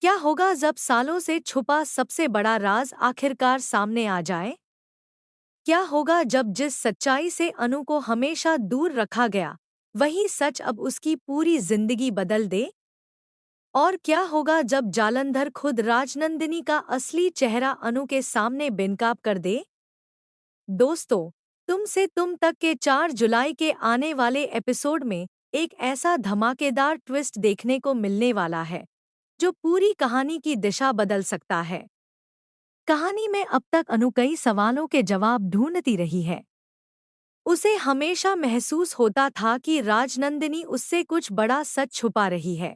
क्या होगा जब सालों से छुपा सबसे बड़ा राज आखिरकार सामने आ जाए? क्या होगा जब जिस सच्चाई से अनु को हमेशा दूर रखा गया, वही सच अब उसकी पूरी जिंदगी बदल दे? और क्या होगा जब जालंधर खुद राजनंदिनी का असली चेहरा अनु के सामने बेनकाब कर दे? दोस्तों, तुम से तुम तक के 4 जुलाई के आने वाले एपिसोड में एक ऐसा धमाकेदार ट्विस्ट देखने को मिलने वाला है जो पूरी कहानी की दिशा बदल सकता है। कहानी में अब तक अनु कई सवालों के जवाब ढूंढती रही है। उसे हमेशा महसूस होता था कि राजनंदिनी उससे कुछ बड़ा सच छुपा रही है,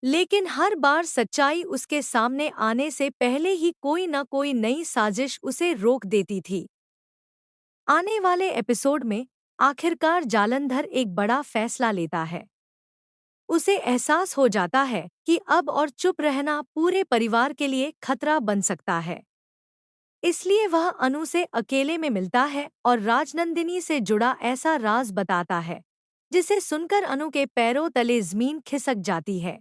लेकिन हर बार सच्चाई उसके सामने आने से पहले ही कोई न कोई नई साजिश उसे रोक देती थी। आने वाले एपिसोड में आखिरकार जालंधर एक बड़ा फैसला लेता है। उसे एहसास हो जाता है कि अब और चुप रहना पूरे परिवार के लिए खतरा बन सकता है। इसलिए वह अनु से अकेले में मिलता है और राजनंदिनी से जुड़ा ऐसा राज बताता है जिसे सुनकर अनु के पैरों तले जमीन खिसक जाती है।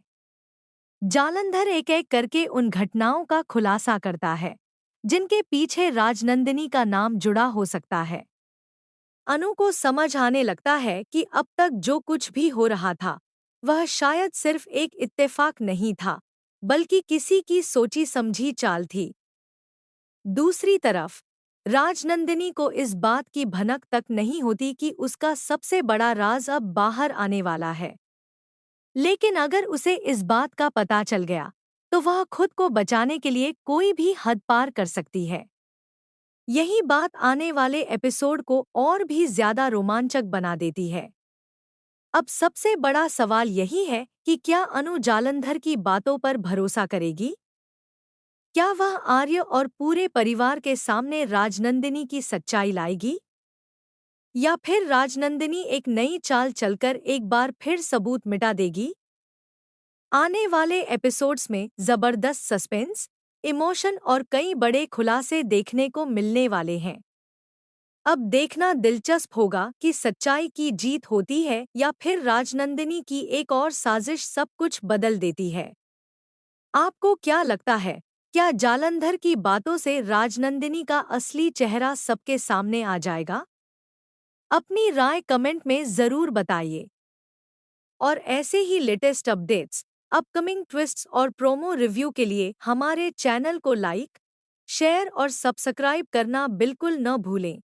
जालंधर एक एक करके उन घटनाओं का खुलासा करता है जिनके पीछे राजनंदिनी का नाम जुड़ा हो सकता है। अनु को समझ आने लगता है कि अब तक जो कुछ भी हो रहा था वह शायद सिर्फ एक इत्तेफाक नहीं था, बल्कि किसी की सोची समझी चाल थी। दूसरी तरफ राजनंदिनी को इस बात की भनक तक नहीं होती कि उसका सबसे बड़ा राज अब बाहर आने वाला है। लेकिन अगर उसे इस बात का पता चल गया तो वह खुद को बचाने के लिए कोई भी हद पार कर सकती है। यही बात आने वाले एपिसोड को और भी ज्यादा रोमांचक बना देती है। अब सबसे बड़ा सवाल यही है कि क्या अनु जालंधर की बातों पर भरोसा करेगी? क्या वह आर्य और पूरे परिवार के सामने राजनंदिनी की सच्चाई लाएगी? या फिर राजनंदिनी एक नई चाल चलकर एक बार फिर सबूत मिटा देगी? आने वाले एपिसोड्स में जबरदस्त सस्पेंस, इमोशन और कई बड़े खुलासे देखने को मिलने वाले हैं। अब देखना दिलचस्प होगा कि सच्चाई की जीत होती है या फिर राजनंदिनी की एक और साजिश सब कुछ बदल देती है। आपको क्या लगता है, क्या जालंधर की बातों से राजनंदिनी का असली चेहरा सबके सामने आ जाएगा? अपनी राय कमेंट में ज़रूर बताइए। और ऐसे ही लेटेस्ट अपडेट्स, अपकमिंग ट्विस्ट्स और प्रोमो रिव्यू के लिए हमारे चैनल को लाइक, शेयर और सब्सक्राइब करना बिल्कुल न भूलें।